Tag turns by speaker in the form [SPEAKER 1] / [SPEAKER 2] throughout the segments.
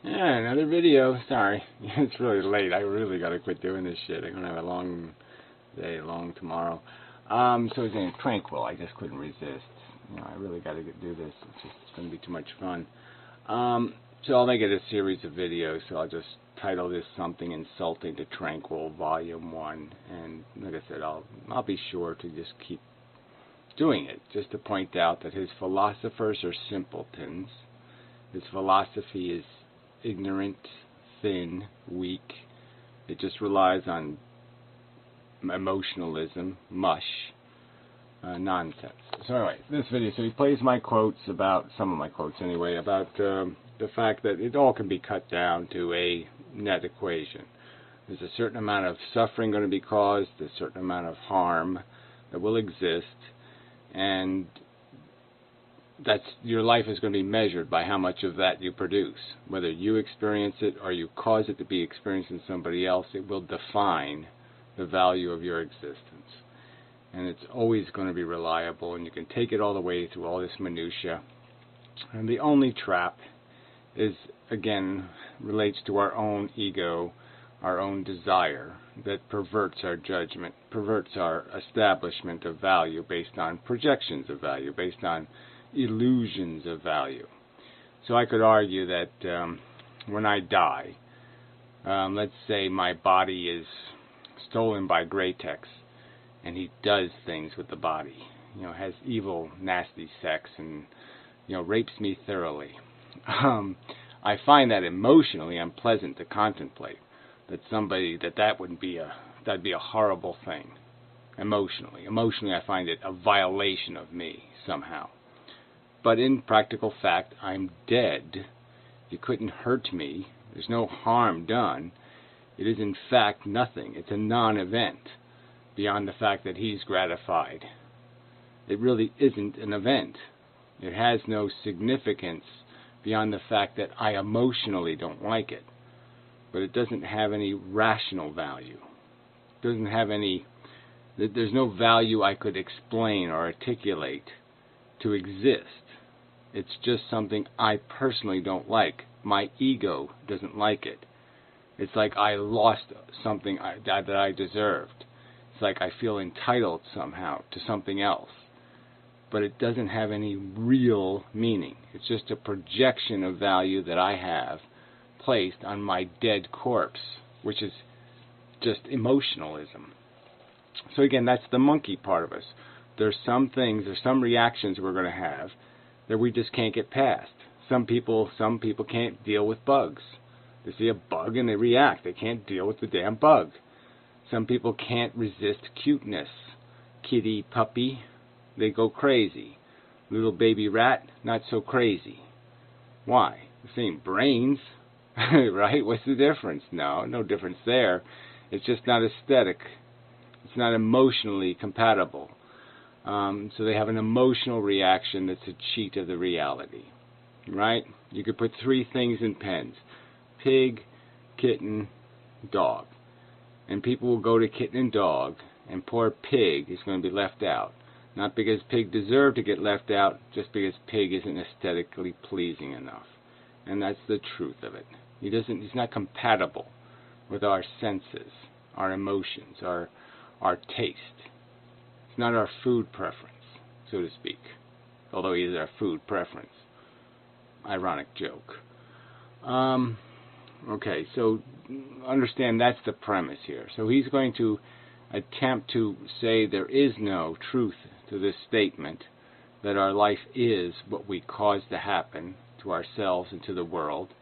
[SPEAKER 1] Yeah, another video. Sorry. It's really late. I really gotta quit doing this shit. I'm gonna have a long day, long tomorrow. So his name's Tranquil. I just couldn't resist. I really gotta do this. It's gonna be too much fun. So I'll make it a series of videos. So I'll just title this Something Insulting to Tranquil, Volume 1. And like I said, I'll be sure to just keep doing it, just to point out that his philosophers are simpletons. His philosophy is ignorant, thin, weak. It just relies on emotionalism, mush, nonsense. So anyway, this video, so he plays my quotes about, some of my quotes anyway, about the fact that it all can be cut down to a net equation. There's a certain amount of suffering going to be caused, a certain amount of harm that will exist, and that's, your life is going to be measured by how much of that you produce. Whether you experience it or you cause it to be experienced in somebody else, it will define the value of your existence. And it's always going to be reliable, and you can take it all the way through all this minutia. And the only trap is, again, relates to our own ego, our own desire, that perverts our judgment, perverts our establishment of value based on projections of value, based on illusions of value. So I could argue that when I die, let's say my body is stolen by Greytex, and he does things with the body, has evil, nasty sex, and rapes me thoroughly. I find that emotionally unpleasant to contemplate. That'd be a horrible thing. Emotionally, I find it a violation of me somehow. But in practical fact, I'm dead. You couldn't hurt me. There's no harm done. It is in fact nothing. It's a non-event beyond the fact that he's gratified. It really isn't an event. It has no significance beyond the fact that I emotionally don't like it. But it doesn't have any rational value. It doesn't have any, there's no value I could explain or articulate to exist. It's just something I personally don't like. My ego doesn't like it. It's like I lost something that I deserved. It's like I feel entitled somehow to something else. But it doesn't have any real meaning. It's just a projection of value that I have placed on my dead corpse, which is just emotionalism. So again, that's the monkey part of us. There's some things, there's some reactions we're going to have that we just can't get past. Some people can't deal with bugs. They see a bug and they react. They can't deal with the damn bug. Some people can't resist cuteness. Kitty, puppy, they go crazy. Little baby rat, not so crazy. Why? The same brains, right? What's the difference? No difference there. It's just not aesthetic. It's not emotionally compatible. So they have an emotional reaction that's a cheat of the reality, right? You could put 3 things in pens: pig, kitten, dog. And people will go to kitten and dog, and poor pig is going to be left out. Not because pig deserved to get left out, just because pig isn't aesthetically pleasing enough. And that's the truth of it. He's not compatible with our senses, our emotions, our taste. It's not our food preference, so to speak. Although he is our food preference. Ironic joke. Okay, so understand that's the premise here. So he's going to attempt to say there is no truth to this statement, that our life is what we cause to happen to ourselves and to the world.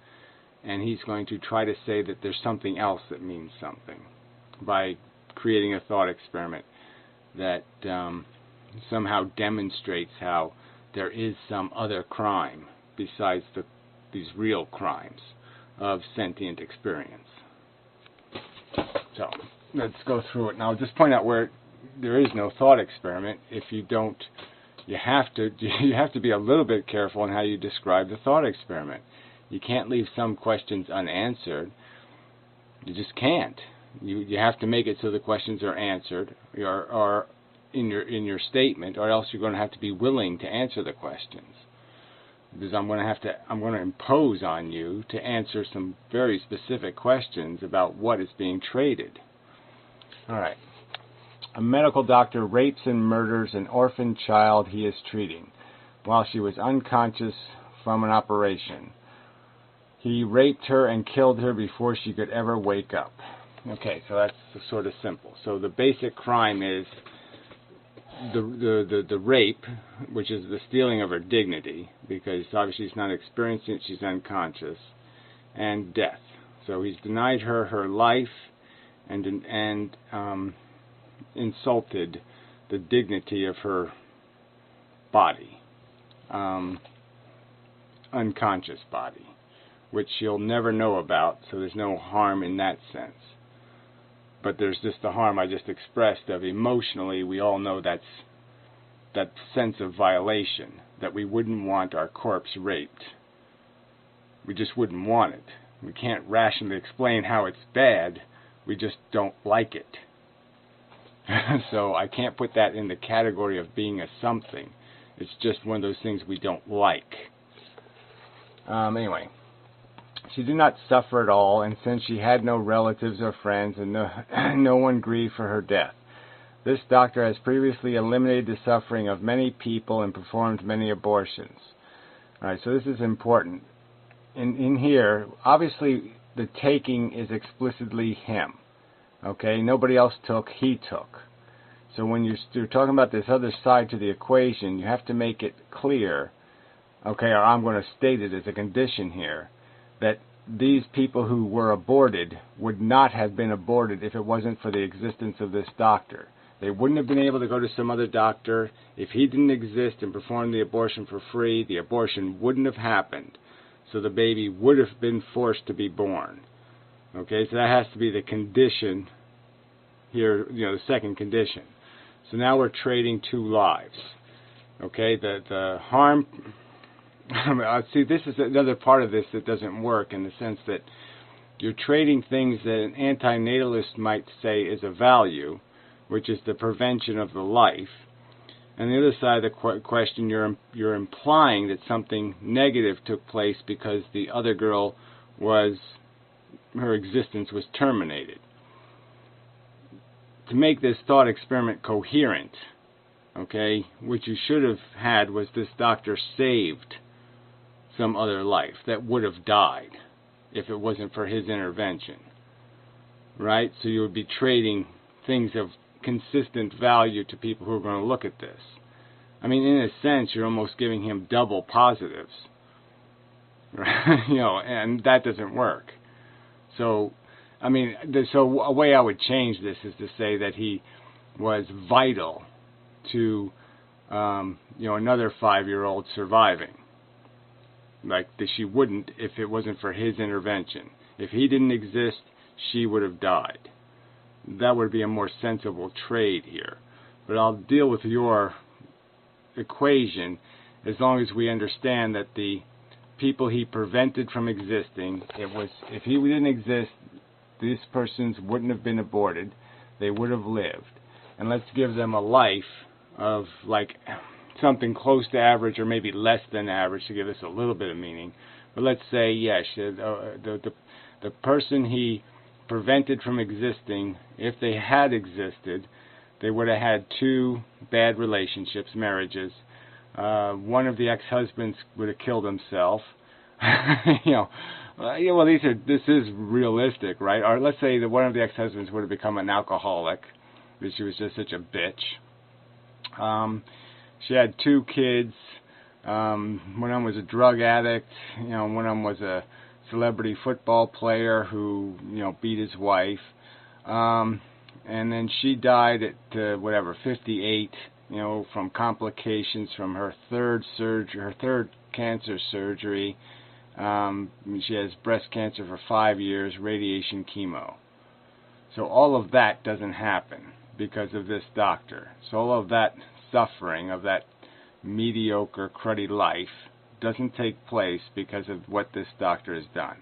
[SPEAKER 1] And he's going to try to say that there's something else that means something by creating a thought experiment that somehow demonstrates how there is some other crime besides these real crimes of sentient experience. So let's go through it now. Just point out where there is no thought experiment. If you don't, you have to be a little bit careful in how you describe the thought experiment. You can't leave some questions unanswered. You just can't. You have to make it so the questions are answered or in your statement, or else you're going to have to be willing to answer the questions. because I'm going to impose on you to answer some very specific questions about what is being traded. All right. A medical doctor rapes and murders an orphan child he is treating while she was unconscious from an operation. He raped her and killed her before she could ever wake up. Okay, so that's sort of simple. So the basic crime is the rape, which is the stealing of her dignity, because obviously she's not experiencing it, she's unconscious, and death. So he's denied her her life and insulted the dignity of her body, unconscious body, which she'll never know about, so there's no harm in that sense. But there's just the harm I just expressed of emotionally, we all know that's that sense of violation, that we wouldn't want our corpse raped. We just wouldn't want it. We can't rationally explain how it's bad, we just don't like it. So I can't put that in the category of being a something. It's just one of those things we don't like. Anyway, she did not suffer at all, and since she had no relatives or friends, and no one grieved for her death. This doctor has previously eliminated the suffering of many people and performed many abortions. All right, so this is important. In here, obviously, the taking is explicitly him. Okay, nobody else took, he took. So when you're talking about this other side to the equation, you have to make it clear, okay, or I'm going to state it as a condition here, that these people who were aborted would not have been aborted if it wasn't for the existence of this doctor. They wouldn't have been able to go to some other doctor. If he didn't exist and perform the abortion for free, the abortion wouldn't have happened. So the baby would have been forced to be born. Okay, so that has to be the condition here, the second condition. So now we're trading two lives. Okay, the harm... See, this is another part of this that doesn't work in the sense that you're trading things that an antinatalist might say is a value, which is the prevention of the life. And the other side of the question, you're implying that something negative took place because the other girl her existence was terminated. To make this thought experiment coherent, okay, what you should have had was this doctor saved some other life that would have died if it wasn't for his intervention. Right? So you would be trading things of consistent value to people who are going to look at this. I mean, in a sense, you're almost giving him double positives. Right? And that doesn't work. So, I mean, so a way I would change this is to say that he was vital to, another 5-year-old surviving. Like, she wouldn't if it wasn't for his intervention. If he didn't exist, she would have died. That would be a more sensible trade here. But I'll deal with your equation as long as we understand that the people he prevented from existing, if he didn't exist, these persons wouldn't have been aborted. They would have lived. And let's give them a life of like something close to average or maybe less than average to give this a little bit of meaning. But let's say, yes, the person he prevented from existing, if they had existed, they would have had 2 bad relationships, marriages. One of the ex-husbands would have killed himself. This is realistic, right? Or let's say that one of the ex-husbands would have become an alcoholic, because she was just such a bitch. She had 2 kids. One of them was a drug addict. One of them was a celebrity football player who, beat his wife. And then she died at, 58, from complications from her third cancer surgery. She has breast cancer for 5 years, radiation, chemo. So all of that doesn't happen because of this doctor. So all of that suffering of that mediocre, cruddy life doesn't take place because of what this doctor has done.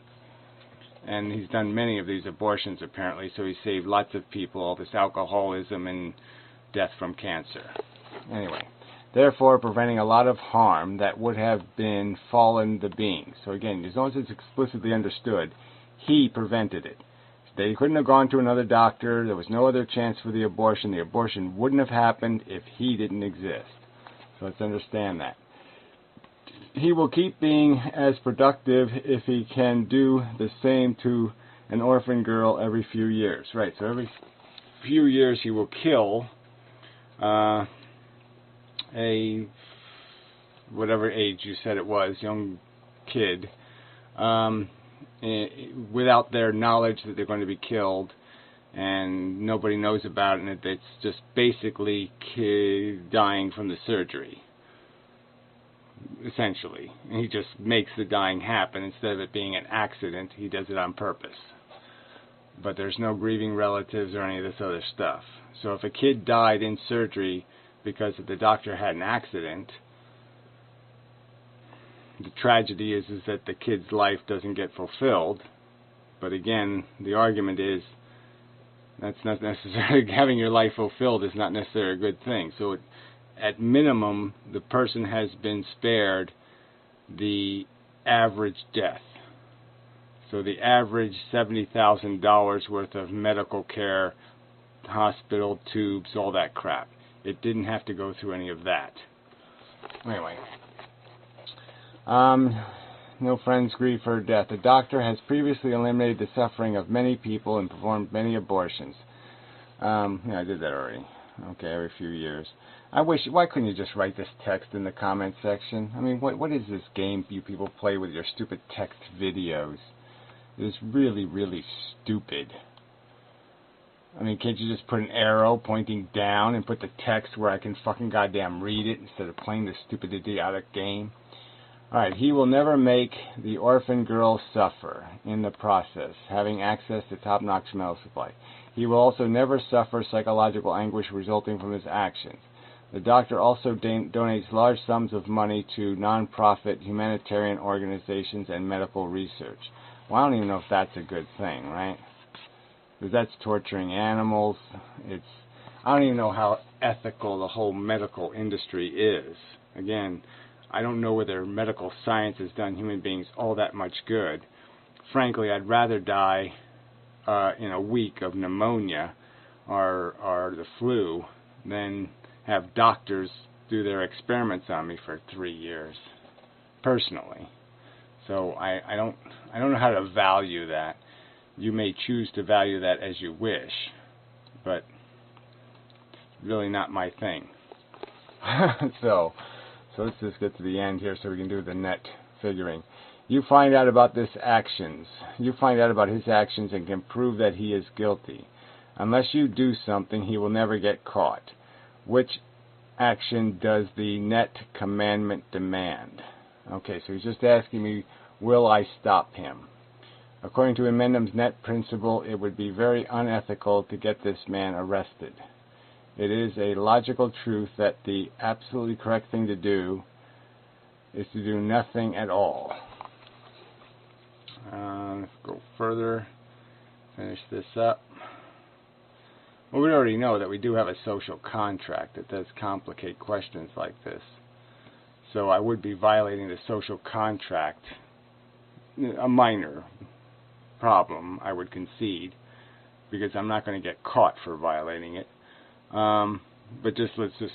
[SPEAKER 1] And he's done many of these abortions apparently, so he saved lots of people all this alcoholism and death from cancer. Anyway, therefore preventing a lot of harm that would have been fallen the being. So again, as long as it's explicitly understood, he prevented it. They couldn't have gone to another doctor. There was no other chance for the abortion. The abortion wouldn't have happened if he didn't exist. So let's understand that. He will keep being as productive if he can do the same to an orphan girl every few years. Right, so every few years he will kill a, whatever age you said it was, young kid, without their knowledge that they're going to be killed, and nobody knows about it, and it's just basically dying from the surgery, essentially. And he just makes the dying happen. Instead of it being an accident, he does it on purpose. But there's no grieving relatives or any of this other stuff. So if a kid died in surgery because the doctor had an accident, the tragedy is that the kid's life doesn't get fulfilled. But again, the argument is that's not necessarily having your life fulfilled is not necessarily a good thing. So at minimum, the person has been spared the average death. So the average $70,000 worth of medical care, hospital, tubes, all that crap. It didn't have to go through any of that. Anyway. No friends grieve for death. The doctor has previously eliminated the suffering of many people and performed many abortions. Yeah, I did that already. Okay, every few years. Why couldn't you just write this text in the comment section? I mean, what is this game you people play with your stupid text videos? It's really, really stupid. I mean, can't you just put an arrow pointing down and put the text where I can fucking goddamn read it instead of playing this stupid idiotic game? Alright, he will never make the orphan girl suffer in the process, having access to top-notch medical supply. He will also never suffer psychological anguish resulting from his actions. The doctor also donates large sums of money to non-profit humanitarian organizations and medical research. Well, I don't even know if that's a good thing, right? Because that's torturing animals. I don't even know how ethical the whole medical industry is. Again, I don't know whether medical science has done human beings all that much good. Frankly, I'd rather die in a week of pneumonia or the flu than have doctors do their experiments on me for 3 years, personally. So I don't know how to value that. You may choose to value that as you wish, but it's really not my thing. So let's just get to the end here so we can do the net figuring. You find out about his actions. You find out about his actions and can prove that he is guilty. Unless you do something, he will never get caught. Which action does the net commandment demand? Okay, so he's just asking me, will I stop him? According to Inmendham's net principle, it would be very unethical to get this man arrested. It is a logical truth that the absolutely correct thing to do is to do nothing at all. Let's go further, finish this up. Well, we already know that we do have a social contract that does complicate questions like this. So I would be violating the social contract, a minor problem, I would concede, because I'm not going to get caught for violating it. But let's just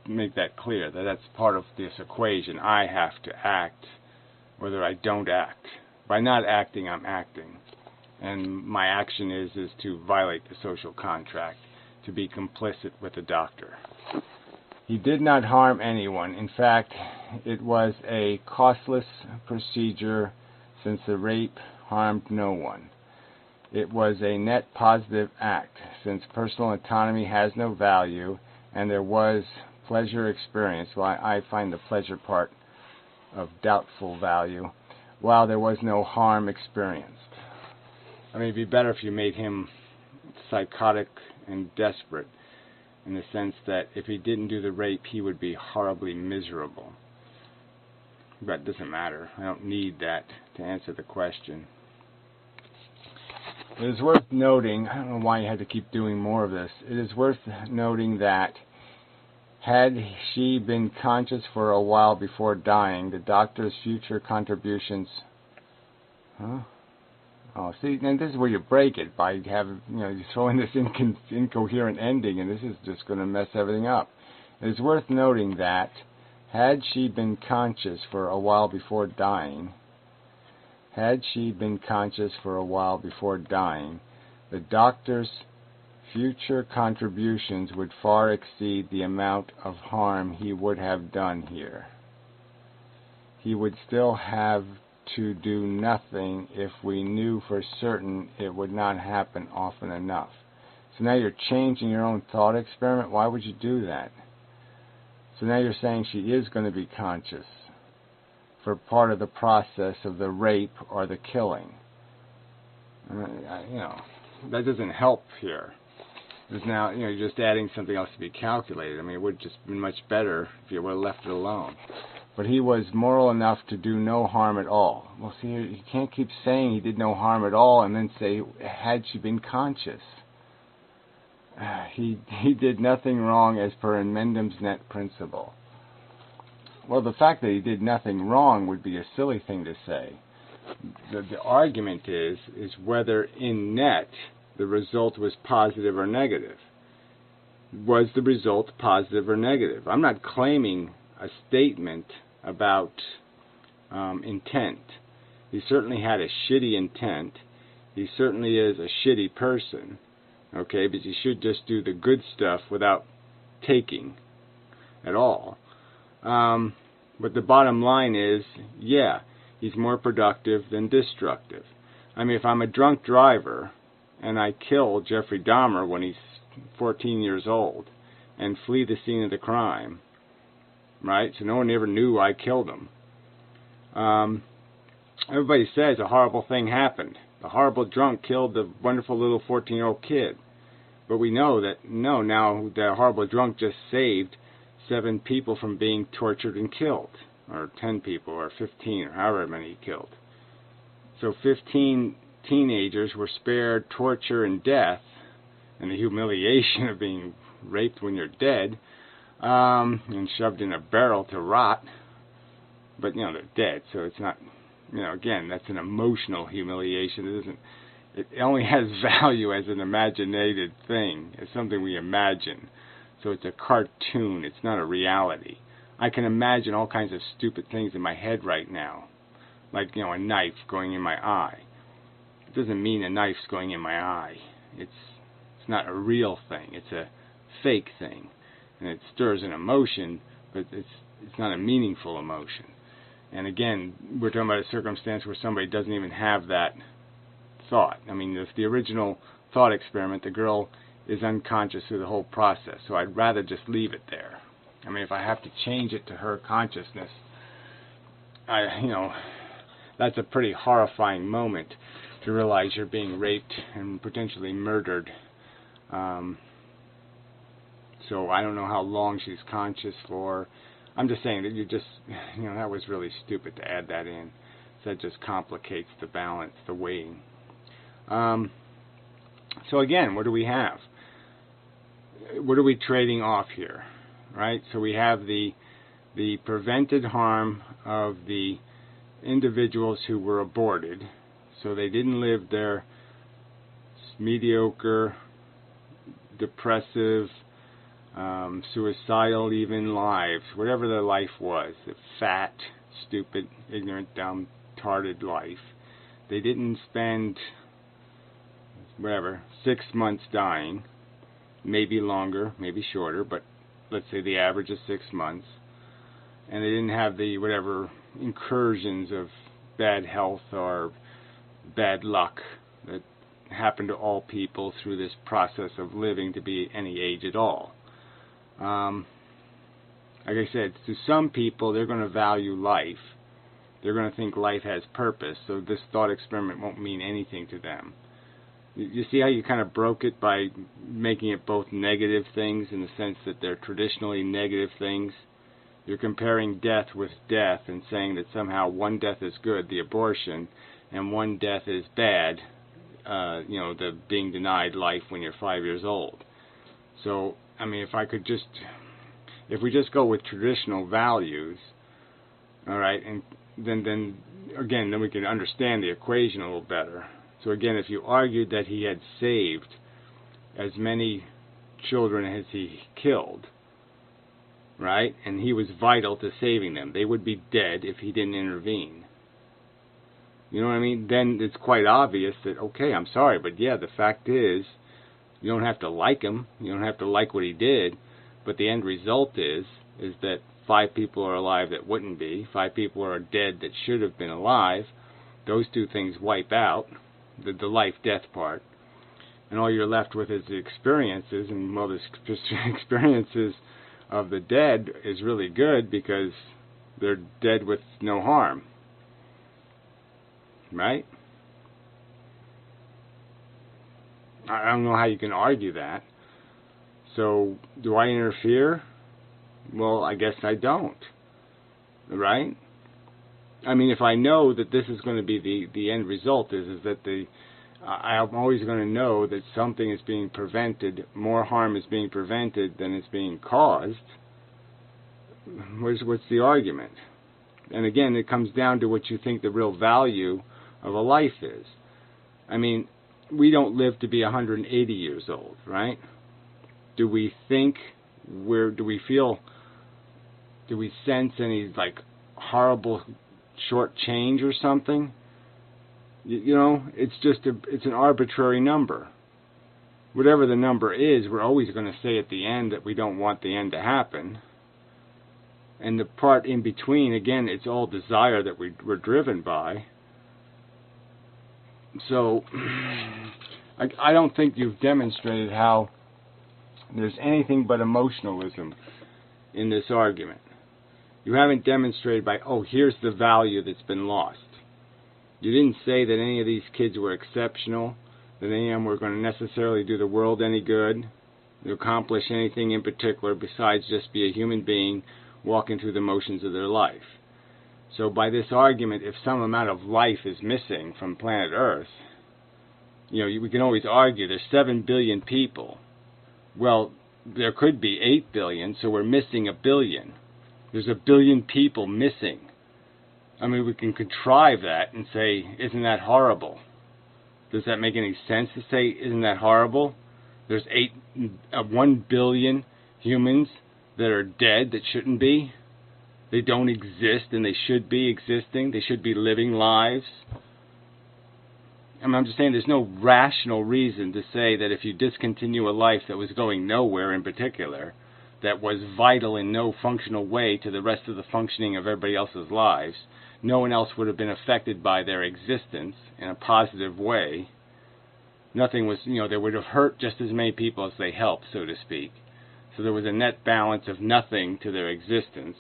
[SPEAKER 1] make that clear, that that's part of this equation. I have to act, whether I don't act. By not acting, I'm acting. And my action is to violate the social contract, to be complicit with the doctor. He did not harm anyone. In fact, it was a costless procedure since the rape harmed no one. It was a net positive act since personal autonomy has no value and there was pleasure experienced. Well, I find the pleasure part of doubtful value, while there was no harm experienced. I mean, it'd be better if you made him psychotic and desperate, in the sense that if he didn't do the rape, he would be horribly miserable. But it doesn't matter. I don't need that to answer the question. It is worth noting, I don't know why you had to keep doing more of this, it is worth noting that Had she been conscious for a while before dying, the doctor's future contributions... Huh? Oh, see, and this is where you break it by having, you throw in this incoherent ending, and this is just going to mess everything up. It is worth noting that, had she been conscious for a while before dying, the doctor's future contributions would far exceed the amount of harm he would have done here. He would still have to do nothing if we knew for certain it would not happen often enough. So now you're changing your own thought experiment. Why would you do that? So now you're saying she is going to be conscious for part of the process of the rape or the killing. That doesn't help here. Because now, you're just adding something else to be calculated. I mean, it would have just been much better if you would have left it alone. But he was moral enough to do no harm at all. Well, see, you can't keep saying he did no harm at all and then say, had she been conscious. He did nothing wrong as per Inmendham's net principle. Well, the fact that he did nothing wrong would be a silly thing to say. The argument is whether in net the result was positive or negative. Was the result positive or negative? I'm not claiming a statement about intent. He certainly had a shitty intent. He certainly is a shitty person. Okay, but you should just do the good stuff without taking at all. But the bottom line is, yeah, he's more productive than destructive. I mean, if I'm a drunk driver and I kill Jeffrey Dahmer when he's 14 years old and flee the scene of the crime, right? So no one ever knew I killed him. Everybody says a horrible thing happened. The horrible drunk killed the wonderful little 14-year-old kid. But we know that, no, now the horrible drunk just saved 7 people from being tortured and killed. Or 10 people, or 15, or however many he killed. So 15 teenagers were spared torture and death, and the humiliation of being raped when you're dead, and shoved in a barrel to rot. But, they're dead, so it's not, again, that's an emotional humiliation. It only has value as an imaginated thing, as something we imagine. So it's a cartoon, it's not a reality. I can imagine all kinds of stupid things in my head right now. Like, a knife going in my eye. It doesn't mean a knife's going in my eye. It's not a real thing. It's a fake thing. And it stirs an emotion, but it's not a meaningful emotion. And again, we're talking about a circumstance where somebody doesn't even have that thought. I mean, if the original thought experiment, the girl is unconscious through the whole process. So I'd rather just leave it there. I mean, if I have to change it to her consciousness, that's a pretty horrifying moment to realize you're being raped and potentially murdered. So I don't know how long she's conscious for. I'm just saying that that was really stupid to add that in. So that just complicates the balance, the weighing. So again, what do we have? What are we trading off here? Right? So we have the prevented harm of the individuals who were aborted. So they didn't live their mediocre, depressive, suicidal even lives, whatever their life was, the fat, stupid, ignorant, dumb-tarded life. They didn't spend, 6 months dying, maybe longer, maybe shorter, but let's say the average is 6 months. And they didn't have the incursions of bad health or bad luck that happen to all people through this process of living to be any age at all. Like I said, to some people, they're going to value life. They're going to think life has purpose, so this thought experiment won't mean anything to them. You see how you kind of broke it by making it both negative things in the sense that they're traditionally negative things? You're comparing death with death and saying that somehow one death is good, the abortion, and one death is bad, the being denied life when you're 5 years old. So, I mean, if if we just go with traditional values, all right, and then again, then we can understand the equation a little better. So again, if you argued that he had saved as many children as he killed, right, and he was vital to saving them, they would be dead if he didn't intervene. You know what I mean? Then it's quite obvious that, okay, I'm sorry, but yeah, the fact is, you don't have to like him, you don't have to like what he did, but the end result is that 5 people are alive that wouldn't be, 5 people are dead that should have been alive. Those two things wipe out, the life-death part, and all you're left with is the experiences, and well, the experiences of the dead is really good because they're dead with no harm, right? I don't know how you can argue that. So, do I interfere? Well, I guess I don't, right? I mean, if I know that this is going to be the end result is that I'm always going to know that something is being prevented, more harm is being prevented than is being caused. What's the argument? And again, it comes down to what you think the real value of a life is. I mean, we don't live to be 180 years old, right? Do we think do we sense any like horrible short change or something? You know, it's just it's an arbitrary number. Whatever the number is, we're always going to say at the end that we don't want the end to happen. And the part in between, again, it's all desire that we're driven by. So, I don't think you've demonstrated how there's anything but emotionalism in this argument. You haven't demonstrated by, oh, here's the value that's been lost. You didn't say that any of these kids were exceptional, that any of them were going to necessarily do the world any good, to accomplish anything in particular besides just be a human being walking through the motions of their life. So by this argument, if some amount of life is missing from planet Earth, you know, we can always argue there's 7 billion people. Well, there could be 8 billion, so we're missing 1 billion. There's 1 billion people missing. I mean, we can contrive that and say, isn't that horrible? Does that make any sense to say, isn't that horrible? There's 1 billion humans that are dead that shouldn't be. They don't exist and they should be existing. They should be living lives. I mean, I'm just saying there's no rational reason to say that if you discontinue a life that was going nowhere in particular, that was vital in no functional way to the rest of the functioning of everybody else's lives, no one else would have been affected by their existence in a positive way. Nothing was, you know, they would have hurt just as many people as they helped, so to speak. So there was a net balance of nothing to their existence.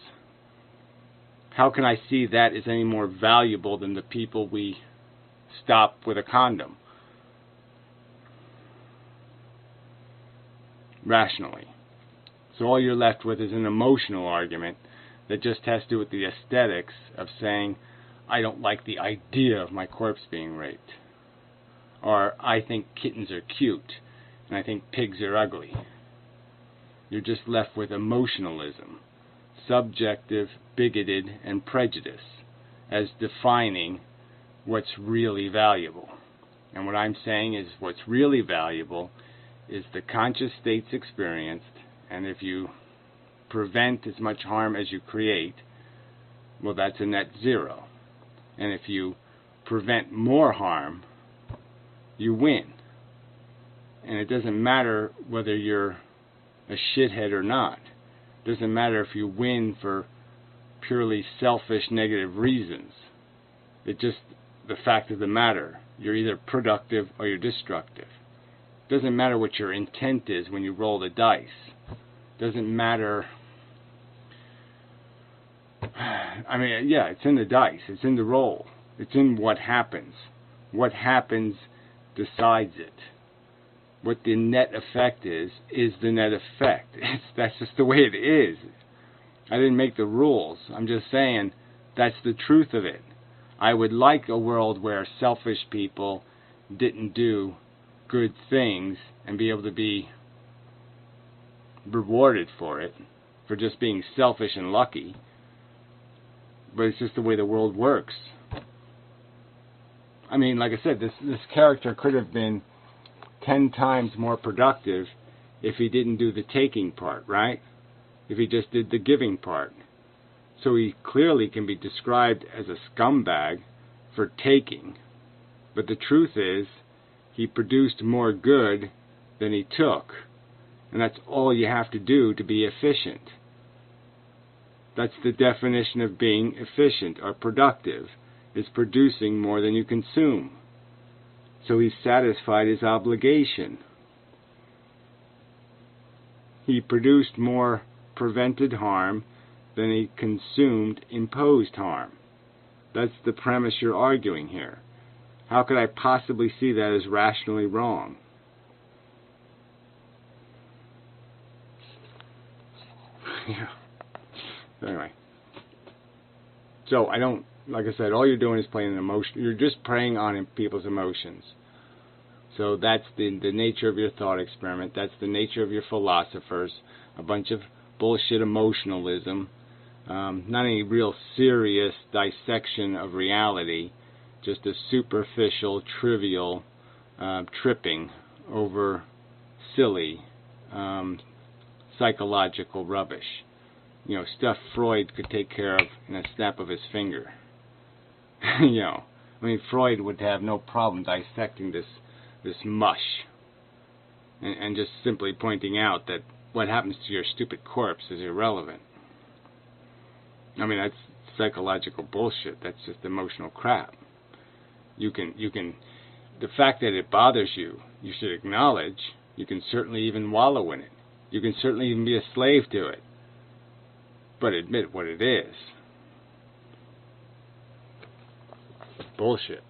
[SPEAKER 1] How can I see that as any more valuable than the people we stop with a condom? Rationally. So all you're left with is an emotional argument that just has to do with the aesthetics of saying, I don't like the idea of my corpse being raped. Or, I think kittens are cute, and I think pigs are ugly. You're just left with emotionalism, subjective, bigoted, and prejudice as defining what's really valuable. And what I'm saying is what's really valuable is the conscious states experienced, and if you prevent as much harm as you create, well, that's a net zero. And if you prevent more harm, you win. And it doesn't matter whether you're a shithead or not. It doesn't matter if you win for purely selfish, negative reasons. It's just the fact of the matter. You're either productive or you're destructive. It doesn't matter what your intent is when you roll the dice. It doesn't matter. I mean, yeah, it's in the dice. It's in the roll. It's in what happens. What happens decides it. What the net effect is the net effect. That's just the way it is. I didn't make the rules. I'm just saying that's the truth of it. I would like a world where selfish people didn't do good things and be able to be rewarded for it, for just being selfish and lucky, but it's just the way the world works. I mean, like I said, this character could have been 10 times more productive if he didn't do the taking part, right? If he just did the giving part. So he clearly can be described as a scumbag for taking, but the truth is he produced more good than he took, and that's all you have to do to be efficient. That's the definition of being efficient or productive, is producing more than you consume. So he satisfied his obligation. He produced more prevented harm than he consumed imposed harm. That's the premise you're arguing here. How could I possibly see that as rationally wrong? Yeah. Anyway. So I don't, like I said, all you're doing is playing an emotion. You're just preying on people's emotions. So that's the nature of your thought experiment. That's the nature of your philosophers. A bunch of bullshit emotionalism. Not any real serious dissection of reality. Just a superficial, trivial tripping over silly psychological rubbish. You know, stuff Freud could take care of in a snap of his finger. You know, I mean, Freud would have no problem dissecting this mush and just simply pointing out that what happens to your stupid corpse is irrelevant. I mean, that's psychological bullshit. That's just emotional crap. You can, the fact that it bothers you, you should acknowledge. You can certainly even wallow in it. You can certainly even be a slave to it. But admit what it is. Bullshit.